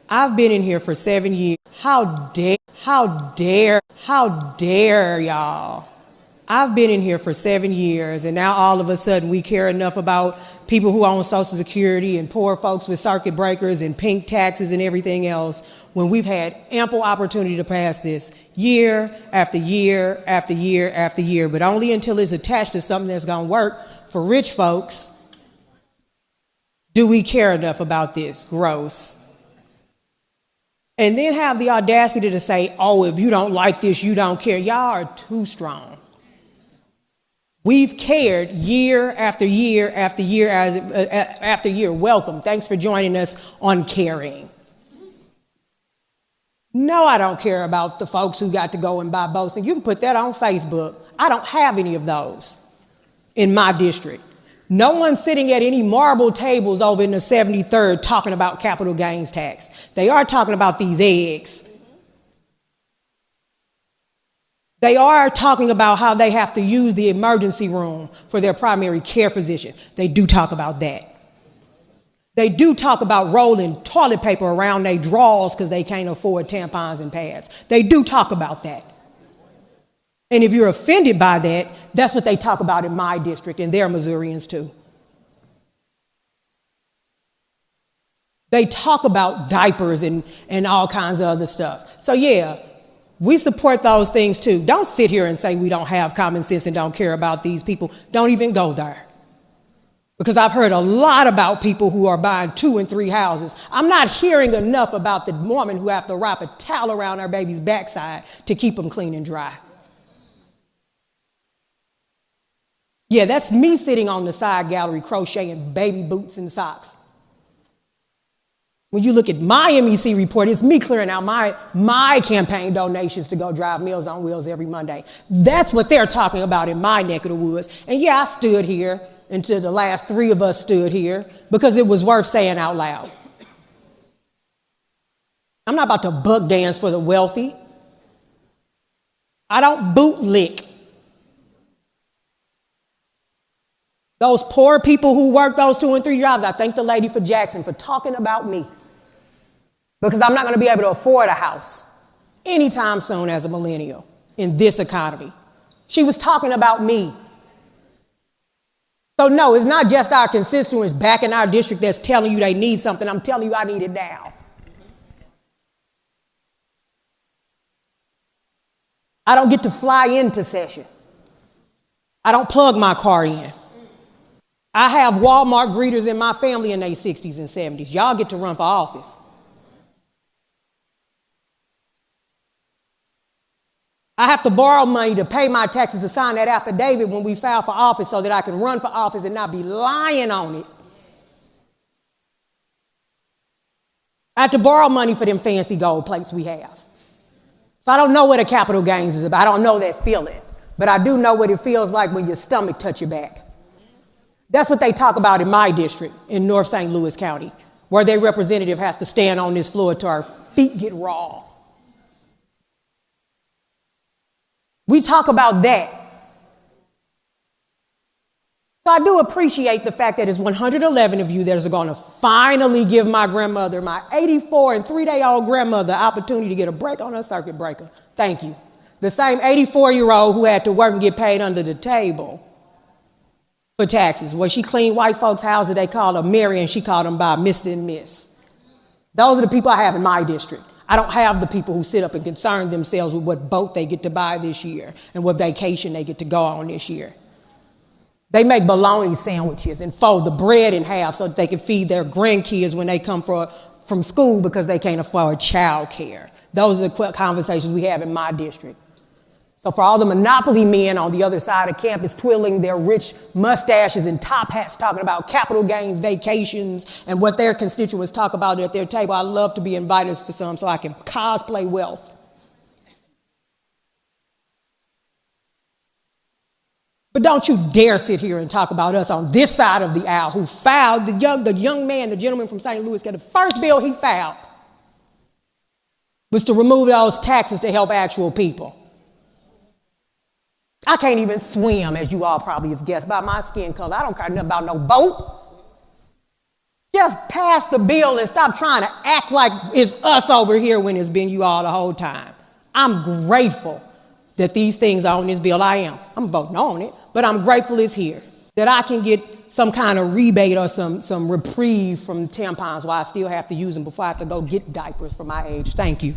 I've been in here for 7 years. How dare y'all? I've been in here for 7 years, and now all of a sudden we care enough about people who own Social Security and poor folks with circuit breakers and pink taxes and everything else when we've had ample opportunity to pass this year after year after year after year, but only until it's attached to something that's going to work for rich folks do we care enough about this. Gross. And then have the audacity to say, oh, if you don't like this, you don't care. Y'all are too strong. We've cared year after year after year after year. Welcome. Thanks for joining us on Caring. No, I don't care about the folks who got to go and buy boats. And you can put that on Facebook. I don't have any of those in my district. No one's sitting at any marble tables over in the 73rd talking about capital gains tax. They are talking about these eggs. They are talking about how they have to use the emergency room for their primary care physician. They do talk about that. They do talk about rolling toilet paper around their drawers because they can't afford tampons and pads. They do talk about that. And if you're offended by that, that's what they talk about in my district, and they're Missourians too. They talk about diapers and all kinds of other stuff. So yeah, we support those things too. Don't sit here and say we don't have common sense and don't care about these people. Don't even go there. Because I've heard a lot about people who are buying 2 and 3 houses. I'm not hearing enough about the woman who have to wrap a towel around her baby's backside to keep them clean and dry. Yeah, that's me sitting on the side gallery crocheting baby boots and socks. When you look at my MEC report, it's me clearing out my campaign donations to go drive Meals on Wheels every Monday. That's what they're talking about in my neck of the woods. And yeah, I stood here until the last 3 of us stood here because it was worth saying out loud. I'm not about to buck dance for the wealthy. I don't bootlick. Those poor people who work those 2 and 3 jobs, I thank the lady for Jackson for talking about me. Because I'm not going to be able to afford a house anytime soon as a millennial in this economy. She was talking about me. So no, it's not just our constituents back in our district that's telling you they need something. I'm telling you I need it now. I don't get to fly into session. I don't plug my car in. I have Walmart greeters in my family in their 60s and 70s. Y'all get to run for office. I have to borrow money to pay my taxes to sign that affidavit when we file for office so that I can run for office and not be lying on it. I have to borrow money for them fancy gold plates we have. So I don't know what a capital gains is about. I don't know that feeling. But I do know what it feels like when your stomach touch your back. That's what they talk about in my district in North St. Louis County, where their representative has to stand on this floor till our feet get raw. We talk about that. So I do appreciate the fact that it's 111 of you that are going to finally give my grandmother, my 84 and 3-day-old grandmother, the opportunity to get a break on her circuit breaker. Thank you. The same 84-year-old who had to work and get paid under the table for taxes. Well, she cleaned white folks' houses. They called her Mary, and she called them by Mr. and Miss. Those are the people I have in my district. I don't have the people who sit up and concern themselves with what boat they get to buy this year and what vacation they get to go on this year. They make bologna sandwiches and fold the bread in half so that they can feed their grandkids when they come from school because they can't afford child care. Those are the conversations we have in my district. So for all the monopoly men on the other side of campus twirling their rich mustaches and top hats talking about capital gains vacations and what their constituents talk about at their table, I love to be invited for some so I can cosplay wealth. But don't you dare sit here and talk about us on this side of the aisle who filed, the young man, the gentleman from St. Louis, the first bill he filed was to remove those taxes to help actual people. I can't even swim, as you all probably have guessed, by my skin color. I don't care nothing about no boat. Just pass the bill and stop trying to act like it's us over here when it's been you all the whole time. I'm grateful that these things are on this bill. I'm voting on it, but I'm grateful it's here. That I can get some kind of rebate or some reprieve from tampons while I still have to use them before I have to go get diapers for my age. Thank you.